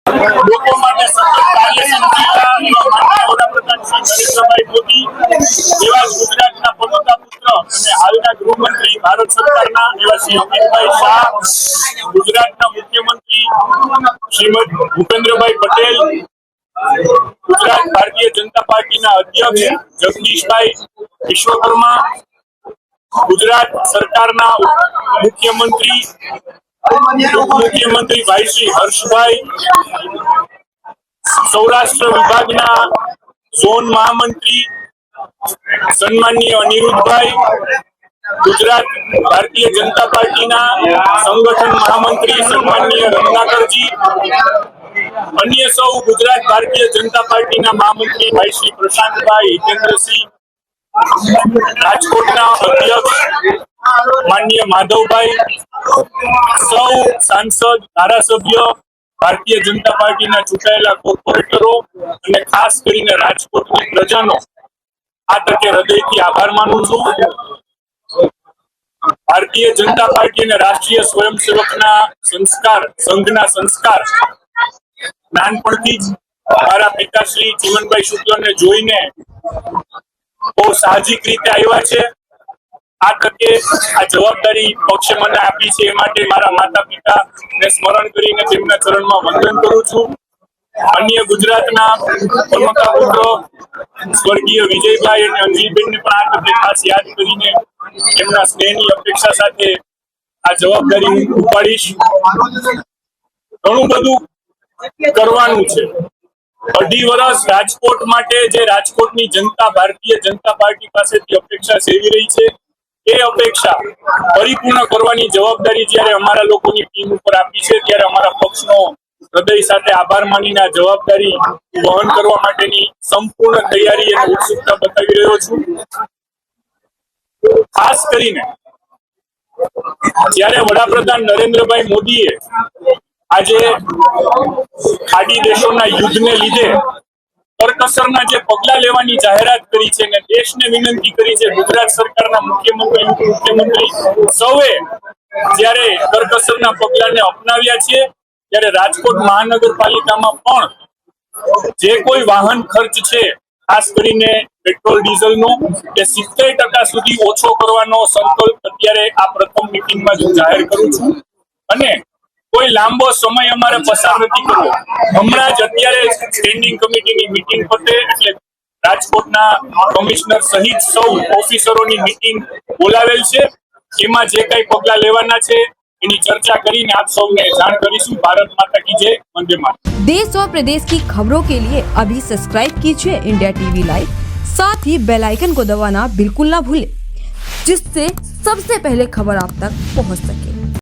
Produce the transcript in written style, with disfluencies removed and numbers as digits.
લોકો માટે સતત કાર્યશીલતા માનનીય વડાપ્રધાન શ્રી નરેન્દ્રભાઈ મોદી એવા ગુજરાતના પનોતા પુત્ર અને હાલના ગૃહમંત્રી ભારત સરકારના એવા શ્રી અમિતભાઈ શાહ, ગુજરાતના મુખ્યમંત્રી શ્રીમદ ભૂપેન્દ્રભાઈ પટેલ, ગુજરાત ભારતીય જનતા પાર્ટીના અધ્યક્ષ જગદીશભાઈ વિશ્વકર્મા, ગુજરાત સરકારના મુખ્યમંત્રી ઉપમુખ્યમંત્રી ભાઈ શ્રી હર્ષભાઈ, સૌરાષ્ટ્ર વિભાગના ઝોન મહામંત્રી સન્માનીય અનિરુદ્ધભાઈ, ગુજરાત ભારતીય જનતા પાર્ટીના સંગઠન મહામંત્રી સન્માનીય રત્નાકરજી, અન્ય સૌ ગુજરાત ભારતીય જનતા પાર્ટીના મહામંત્રી ભાઈ શ્રી પ્રશાંતભાઈ, હિતેન્દ્રસિંહ, રાજકોટના અધ્યક્ષ માનનીય માધવભાઈ, સૌ સાંસદ, ધારાસભ્ય, ભારતીય જનતા પાર્ટીના ચૂંટાયેલા કોર્પોરેટરો અને ખાસ કરીને રાજકોટની પ્રજાનો આ તકે હૃદયથી આભાર માનું છું. ભારતીય જનતા પાર્ટી અને રાષ્ટ્રીય સ્વયંસેવકના સંઘના સંસ્કાર નાનપણથી જ મારા પિતાશ્રી જીવનભાઈ શુક્લને જોઈને બહુ સાહજિક રીતે આવ્યા છે. આ તકે આ જવાબદારી પક્ષે મને આપી છે એ માટે મારા માતા પિતા ને સ્મરણ કરીને તેમના ચરણમાં વંદન કરું છું. અન્ય ગુજરાતના પનોતા પુત્રો સ્વર્ગીય વિજયભાઈ અને અંજલીબેનને પણ આ તકે ખાસ યાદ કરીને એમના સ્નેહની અપેક્ષા સાથે આ જવાબદારી હું ઉપાડીશ. ઘણું બધું કરવાનું છે. 2.5 વર્ષ રાજકોટ માટે જે રાજકોટની જનતા ભારતીય જનતા પાર્ટી પાસેથી અપેક્ષા સેવી રહી છે એ અપેક્ષા પરિપૂર્ણ કરવાની જવાબદારી જ્યારે અમારા લોકોની ટીમ ઉપર આપી છે ત્યારે અમારા પક્ષનો હૃદય સાથે આભાર માનીને આ જવાબદારી વહન કરવા માટેની સંપૂર્ણ તૈયારી અને ઉત્સુકતા બતાવી રહ્યો છું. ખાસ કરીને જ્યારે વડાપ્રધાન નરેન્દ્રભાઈ મોદીએ આજે ખાડી દેશોના યુદ્ધને લીધે કરકસરના જે પગલા લેવાની જાહેરાત કરી છે અને દેશને વિનંતી કરી છે, ગુજરાત સરકારના મુખ્યમંત્રી સૌએ જ્યારે કરકસરના પગલાને અપનાવ્યા છે ત્યારે રાજકોટ મહાનગરપાલિકામાં પણ જે કોઈ વાહન ખર્ચ છે ખાસ કરીને પેટ્રોલ ડીઝલનો એ 70% સુધી ઓછો કરવાનો સંકલ્પ અત્યારે આ પ્રથમ મીટિંગમાં હું જાહેર કરું છું. અને કોઈ લાંબો સમય અમારે પસાર નથી કરવો. હમણાં જ અત્યારે સ્ટેન્ડિંગ કમિટીની મીટિંગ પતે એટલે રાજકોટના કમિશનર સહિત સૌ ઓફિસરોની મીટિંગ બોલાવેલ છે. એમાં જે કઈ પગલા લેવાના છે એની ચર્ચા કરીને આપ સૌને જાણ કરીશું. ભારત માતા કી જય, વંદે मातरम. देश और प्रदेश की खबरों के लिए अभी सब्सक्राइब कीजिए इंडिया टीवी लाइव, साथ ही बेल आइकन को दबाना बिल्कुल ना भूलें, जिससे सबसे पहले खबर आप तक पहुंच सके.